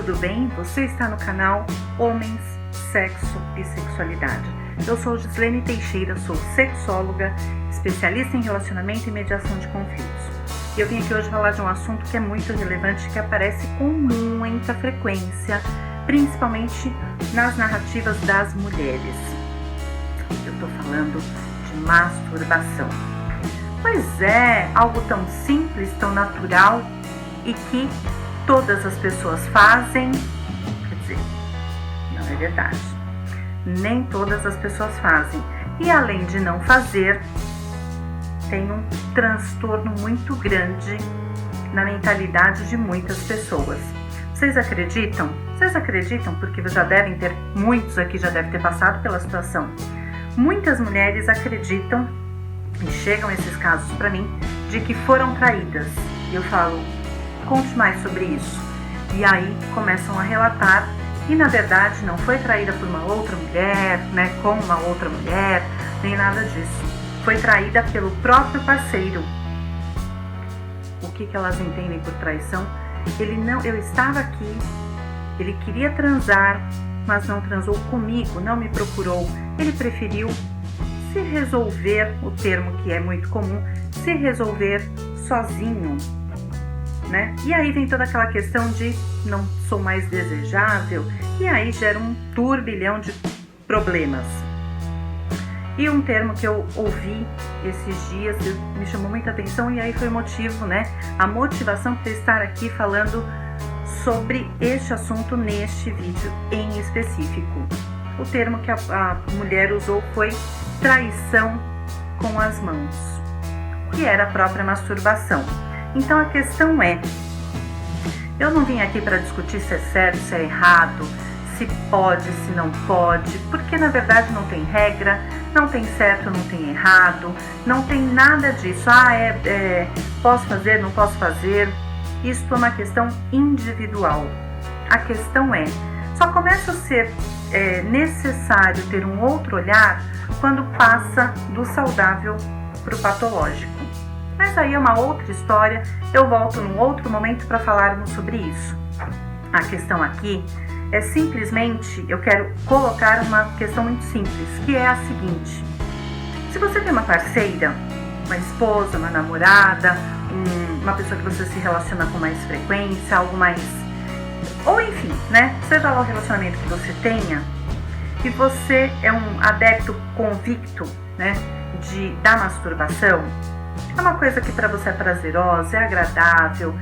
tudo bem? Você está no canal Homens, Sexo e Sexualidade. Eu sou Gislene Teixeira, sou sexóloga, especialista em relacionamento e mediação de conflitos. E eu vim aqui hoje falar de um assunto que é muito relevante, que aparece com muita frequência, principalmente nas narrativas das mulheres. Eu estou falando de masturbação. Pois é, algo tão simples, tão natural e que todas as pessoas fazem, quer dizer, não é verdade. Nem todas as pessoas fazem. E além de não fazer, tem um transtorno muito grande na mentalidade de muitas pessoas. Vocês acreditam? Vocês acreditam? Porque já devem ter, muitos aqui já devem ter passado pela situação. Muitas mulheres acreditam, e chegam esses casos para mim, de que foram traídas. E eu falo, conte mais sobre isso. E aí começam a relatar e na verdade não foi traída por uma outra mulher, né, com uma outra mulher, nem nada disso. Foi traída pelo próprio parceiro. O que elas entendem por traição? Eu estava aqui, ele queria transar, mas não transou comigo, não me procurou. Ele preferiu se resolver, o termo que é muito comum, se resolver sozinho, né? E aí vem toda aquela questão de não sou mais desejável, e aí gera um turbilhão de problemas. E um termo que eu ouvi esses dias me chamou muita atenção, e aí foi o motivo, né? A motivação para estar aqui falando sobre este assunto neste vídeo em específico. O termo que a mulher usou foi traição com as mãos, que era a própria masturbação. Então a questão é, eu não vim aqui para discutir se é certo, se é errado, se pode, se não pode, porque na verdade não tem regra, não tem certo, não tem errado, não tem nada disso. Posso fazer, não posso fazer. Isto é uma questão individual. A questão é, só começa a ser necessário ter um outro olhar quando passa do saudável para o patológico. Mas aí é uma outra história, eu volto num outro momento para falarmos sobre isso. A questão aqui é simplesmente, eu quero colocar uma questão muito simples, que é a seguinte: se você tem uma parceira, uma esposa, uma namorada, uma pessoa que você se relaciona com mais frequência, algo mais, ou enfim, né, seja lá o relacionamento que você tenha, e você é um adepto convicto, né, da masturbação, é uma coisa que para você é prazerosa, é agradável,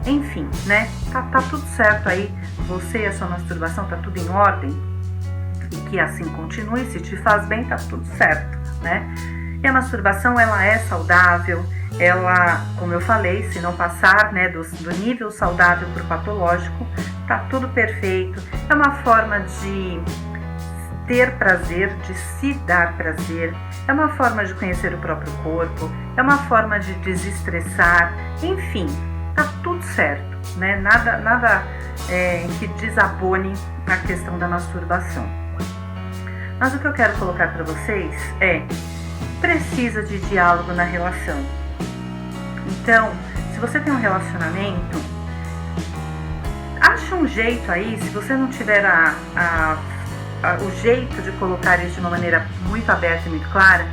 enfim, né, tá tudo certo aí, você e a sua masturbação tá tudo em ordem, e que assim continue, se te faz bem, tá tudo certo, né? E a masturbação, ela é saudável, ela, como eu falei, se não passar, né, do nível saudável para o patológico, tá tudo perfeito, é uma forma de ter prazer, de se dar prazer, é uma forma de conhecer o próprio corpo, é uma forma de desestressar, enfim, tá tudo certo, né? Nada que desabone a questão da masturbação. Mas o que eu quero colocar para vocês precisa de diálogo na relação. Então, se você tem um relacionamento, acha um jeito aí, se você não tiver o jeito de colocar isso de uma maneira muito aberta e muito clara,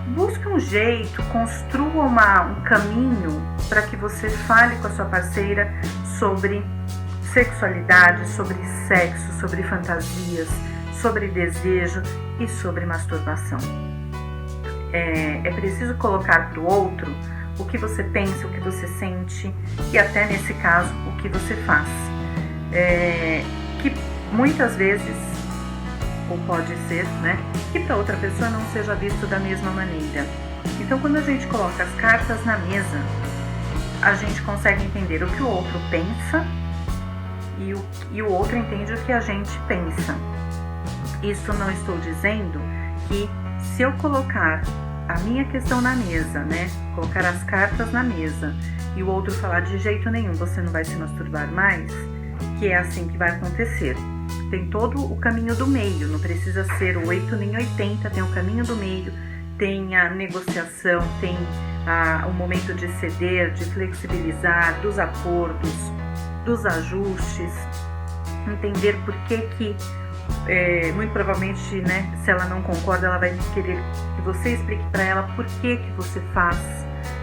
busque um jeito, construa um caminho para que você fale com a sua parceira sobre sexualidade, sobre sexo, sobre fantasias, sobre desejo e sobre masturbação. É preciso colocar para o outro o que você pensa, o que você sente e até nesse caso o que você faz. Que muitas vezes, ou pode ser, né, que para outra pessoa não seja visto da mesma maneira. Então, quando a gente coloca as cartas na mesa, a gente consegue entender o que o outro pensa e o outro entende o que a gente pensa. Isso não estou dizendo que se eu colocar a minha questão na mesa, né, colocar as cartas na mesa e o outro falar de jeito nenhum, você não vai se masturbar mais, que é assim que vai acontecer. Tem todo o caminho do meio, não precisa ser 8 nem 80, tem o caminho do meio, tem a negociação, tem o momento de ceder, de flexibilizar, dos acordos, dos ajustes, entender por que muito provavelmente, né, se ela não concorda, ela vai querer que você explique para ela por que você faz,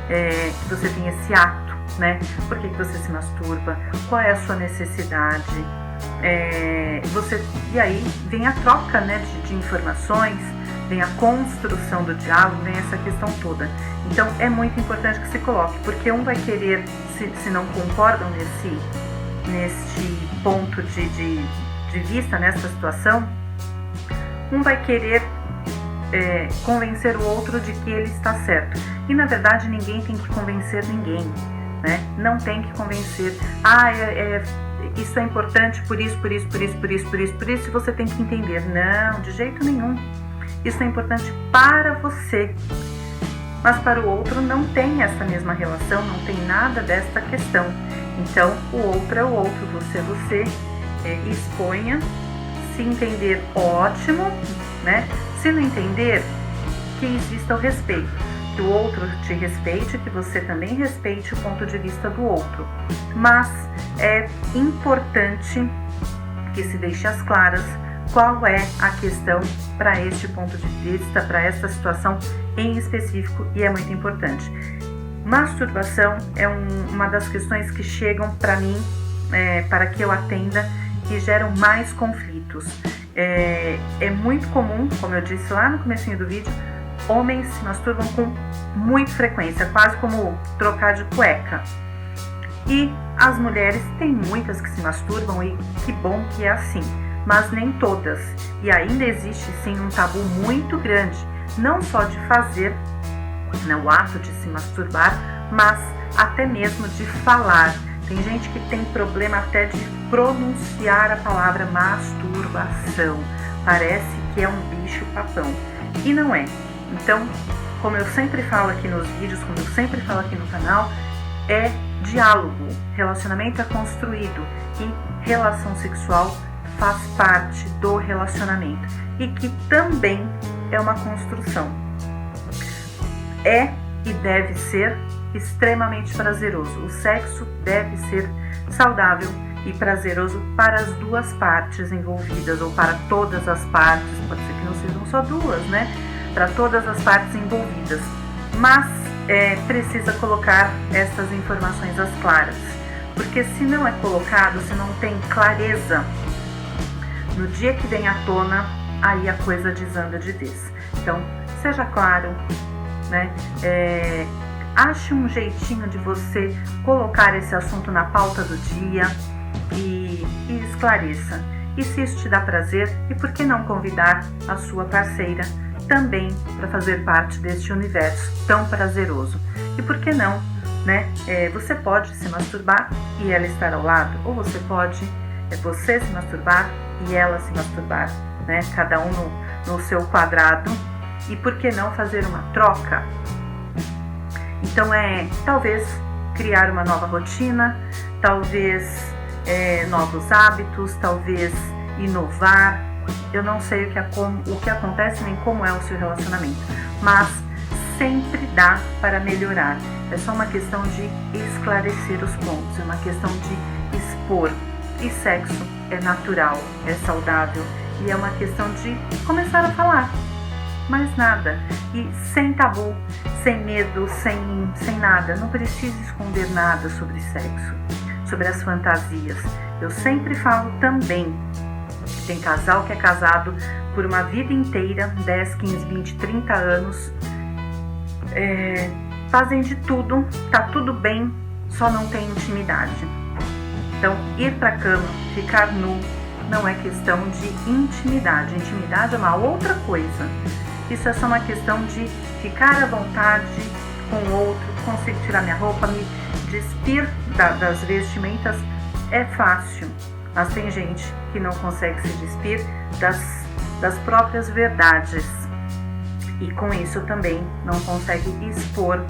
que você tem esse ato, né? Por que você se masturba, qual é a sua necessidade, e aí vem a troca, né, de informações, vem a construção do diálogo, vem essa questão toda. Então é muito importante que se coloque, porque um vai querer, se não concordam neste ponto de vista, nessa situação, um vai querer convencer o outro de que ele está certo. E na verdade ninguém tem que convencer ninguém, né? Não tem que convencer, isso é importante por isso, e você tem que entender. Não, de jeito nenhum. Isso é importante para você, mas para o outro não tem essa mesma relação, não tem nada desta questão. Então, o outro é o outro, você é você, exponha, se entender, ótimo, né? Se não entender, que exista o respeito, que o outro te respeite, que você também respeite o ponto de vista do outro. Mas é importante que se deixe às claras qual é a questão para este ponto de vista, para esta situação em específico, e é muito importante. Masturbação é uma das questões que chegam para mim, para que eu atenda, que geram mais conflitos. É muito comum, como eu disse lá no comecinho do vídeo, homens se masturbam com muita frequência, quase como trocar de cueca. E as mulheres, tem muitas que se masturbam, e que bom que é assim, mas nem todas. E ainda existe sim um tabu muito grande, não só de fazer, né, o ato de se masturbar, mas até mesmo de falar. Tem gente que tem problema até de pronunciar a palavra masturbação. Parece que é um bicho papão. E não é. Então, como eu sempre falo aqui nos vídeos, como eu sempre falo aqui no canal, é diálogo. Relacionamento é construído e relação sexual faz parte do relacionamento, e que também é uma construção. É e deve ser extremamente prazeroso. O sexo deve ser saudável e prazeroso para as duas partes envolvidas, ou para todas as partes, pode ser que não sejam só duas, né? Para todas as partes envolvidas. Mas precisa colocar essas informações às claras, porque se não é colocado, se não tem clareza, no dia que vem à tona, aí a coisa desanda de vez. Então, seja claro, né? Ache um jeitinho de você colocar esse assunto na pauta do dia e esclareça. E se isso te dá prazer, e por que não convidar a sua parceira também para fazer parte deste universo tão prazeroso? E por que não, né? Você pode se masturbar e ela estar ao lado, ou você pode você se masturbar e ela se masturbar, né? Cada um no seu quadrado. E por que não fazer uma troca? Então talvez criar uma nova rotina, talvez novos hábitos, talvez inovar. Eu não sei o que acontece nem como é o seu relacionamento, mas sempre dá para melhorar. É só uma questão de esclarecer os pontos, é uma questão de expor. E sexo é natural, é saudável, e é uma questão de começar a falar. Mais nada. E sem tabu, sem medo, sem nada. Não precisa esconder nada sobre sexo, sobre as fantasias. Eu sempre falo também que tem casal que é casado por uma vida inteira, 10, 15, 20, 30 anos, fazem de tudo, tá tudo bem, só não tem intimidade. Então, ir pra cama, ficar nu, não é questão de intimidade. Intimidade é uma outra coisa. Isso é só uma questão de ficar à vontade com o outro, consigo tirar minha roupa, me despir das vestimentas, é fácil. Mas tem gente que não consegue se despir das próprias verdades. E com isso também não consegue expor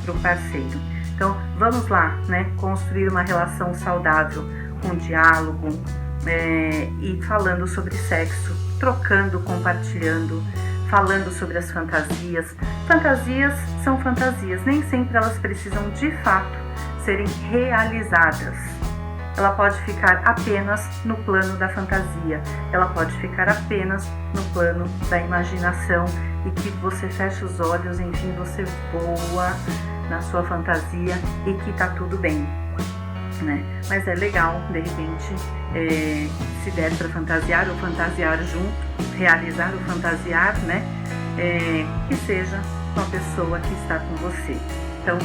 para o parceiro. Então, vamos lá, né? Construir uma relação saudável, com diálogo, e falando sobre sexo, trocando, compartilhando, falando sobre as fantasias. Fantasias são fantasias, nem sempre elas precisam de fato serem realizadas. ela pode ficar apenas no plano da fantasia, ela pode ficar apenas no plano da imaginação e que você fecha os olhos, enfim, você voa na sua fantasia e que tá tudo bem, né? Mas é legal, de repente, se der para fantasiar ou fantasiar junto, realizar o fantasiar, né? Que seja com a pessoa que está com você. Então,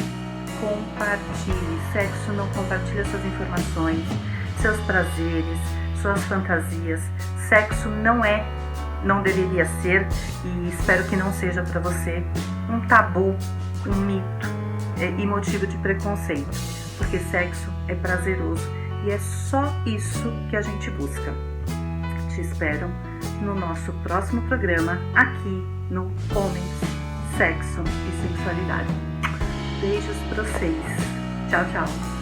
compartilhe. Sexo não compartilha suas informações, seus prazeres, suas fantasias. Sexo não deveria ser, e espero que não seja para você, um tabu, um mito e motivo de preconceito, porque sexo é prazeroso e é só isso que a gente busca. Te espero no nosso próximo programa aqui no Homens, Sexo e Sexualidade. Beijos pra vocês. Tchau, tchau.